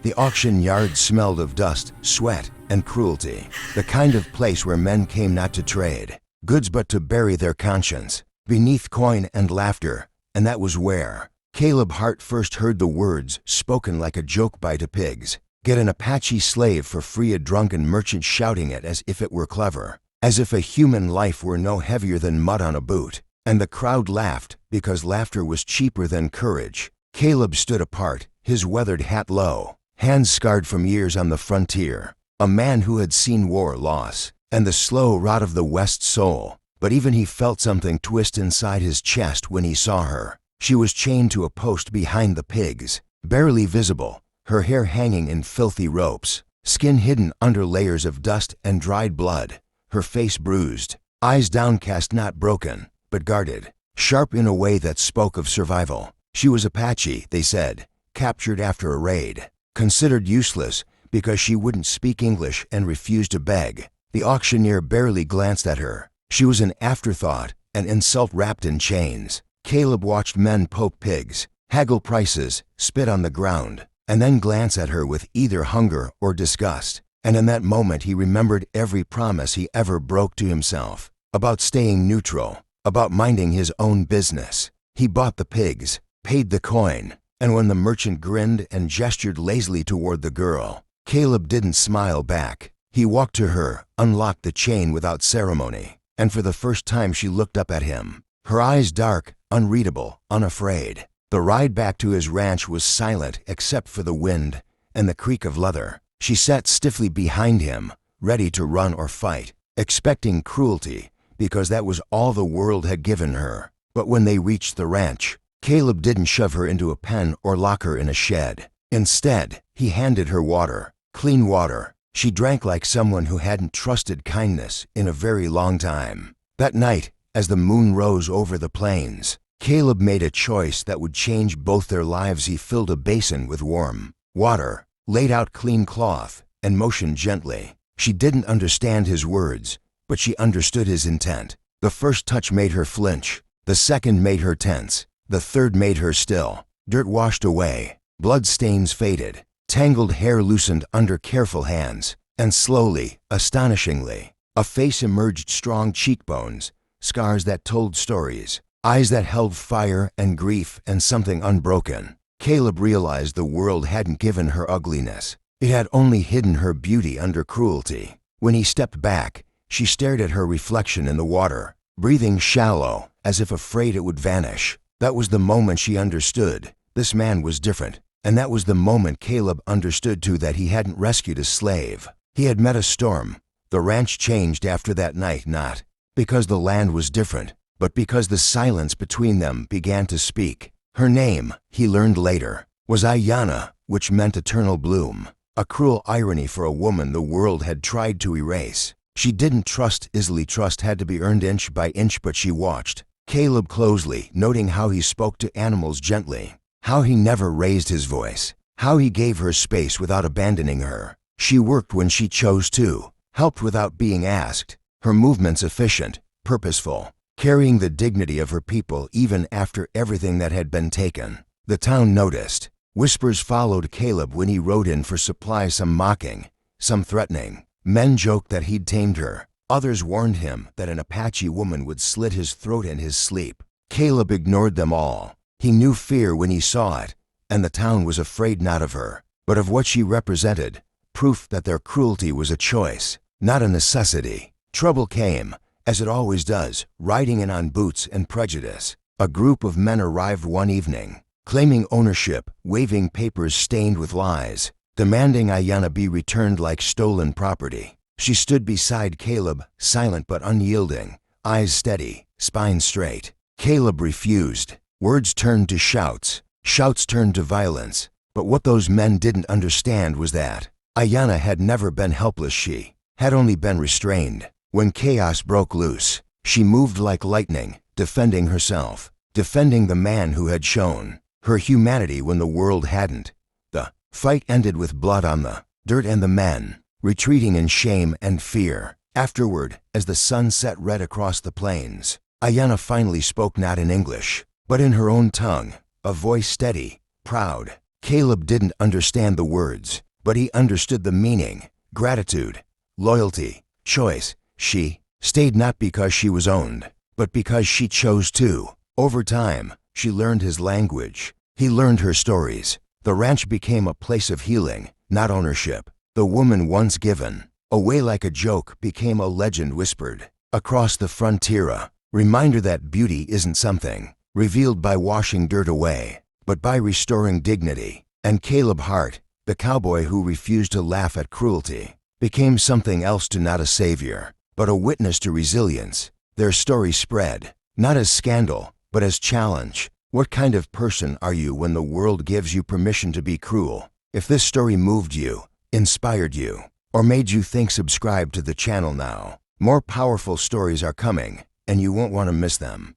The auction yard smelled of dust, sweat, and cruelty. The kind of place where men came not to trade goods but to bury their conscience beneath coin and laughter. And that was where Caleb Hart first heard the words spoken like a joke by the pigs. Get an Apache slave for free, a drunken merchant shouting it as if it were clever, as if a human life were no heavier than mud on a boot. And the crowd laughed because laughter was cheaper than courage. Caleb stood apart, his weathered hat low, hands scarred from years on the frontier, a man who had seen war, loss, and the slow rot of the West soul. But even he felt something twist inside his chest when he saw her. She was chained to a post behind the pigs, barely visible, her hair hanging in filthy ropes, skin hidden under layers of dust and dried blood, her face bruised, eyes downcast, not broken, but guarded, sharp in a way that spoke of survival. She was Apache, they said, captured after a raid, considered useless because she wouldn't speak English and refused to beg. The auctioneer barely glanced at her. She was an afterthought, an insult wrapped in chains. Caleb watched men poke pigs, haggle prices, spit on the ground, and then glance at her with either hunger or disgust. And in that moment he remembered every promise he ever broke to himself, about staying neutral, about minding his own business. He bought the pigs, paid the coin, and when the merchant grinned and gestured lazily toward the girl, Caleb didn't smile back. He walked to her, unlocked the chain without ceremony, and for the first time she looked up at him, her eyes dark, unreadable, unafraid. The ride back to his ranch was silent except for the wind and the creak of leather. She sat stiffly behind him, ready to run or fight, expecting cruelty, because that was all the world had given her. But when they reached the ranch, Caleb didn't shove her into a pen or lock her in a shed. Instead, he handed her water, clean water. She drank like someone who hadn't trusted kindness in a very long time. That night, as the moon rose over the plains, Caleb made a choice that would change both their lives. He filled a basin with warm water, laid out clean cloth, and motioned gently. She didn't understand his words, but she understood his intent. The first touch made her flinch. The second made her tense. The third made her still. Dirt washed away. Blood stains faded. Tangled hair loosened under careful hands. And slowly, astonishingly, a face emerged, strong cheekbones, scars that told stories, eyes that held fire and grief and something unbroken. Caleb realized the world hadn't given her ugliness. It had only hidden her beauty under cruelty. When he stepped back, she stared at her reflection in the water, breathing shallow, as if afraid it would vanish. That was the moment she understood. This man was different. And that was the moment Caleb understood too that he hadn't rescued a slave. He had met a storm. The ranch changed after that night, not because the land was different, but because the silence between them began to speak. Her name, he learned later, was Ayanna, which meant eternal bloom, a cruel irony for a woman the world had tried to erase. She didn't trust easily. Trust had to be earned inch by inch, but she watched Caleb closely, noting how he spoke to animals gently, how he never raised his voice, how he gave her space without abandoning her. She worked when she chose to, helped without being asked, her movements efficient, purposeful, carrying the dignity of her people even after everything that had been taken. The town noticed. Whispers followed Caleb when he rode in for supplies, some mocking, some threatening. Men joked that he'd tamed her. Others warned him that an Apache woman would slit his throat in his sleep. Caleb ignored them all. He knew fear when he saw it, and the town was afraid not of her, but of what she represented, proof that their cruelty was a choice, not a necessity. Trouble came, as it always does, riding in on boots and prejudice. A group of men arrived one evening, claiming ownership, waving papers stained with lies, demanding Ayanna be returned like stolen property. She stood beside Caleb, silent but unyielding, eyes steady, spine straight. Caleb refused. Words turned to shouts, shouts turned to violence. But what those men didn't understand was that Ayanna had never been helpless. She had only been restrained. When chaos broke loose, she moved like lightning, defending herself, defending the man who had shown her humanity when the world hadn't. The fight ended with blood on the dirt and the men retreating in shame and fear. Afterward, as the sun set red across the plains, Ayanna finally spoke, not in English, but in her own tongue, a voice steady, proud. Caleb didn't understand the words, but he understood the meaning: gratitude, loyalty, choice. She stayed not because she was owned, but because she chose to. Over time, she learned his language. He learned her stories. The ranch became a place of healing, not ownership. The woman once given away like a joke became a legend whispered across the frontier. Reminder that beauty isn't something revealed by washing dirt away, but by restoring dignity. And Caleb Hart, the cowboy who refused to laugh at cruelty, became something else too, not a savior, but a witness to resilience. Their story spread, not as scandal, but as challenge. What kind of person are you when the world gives you permission to be cruel? If this story moved you, inspired you, or made you think, subscribe to the channel now. More powerful stories are coming, and you won't want to miss them.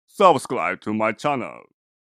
Subscribe to my channel.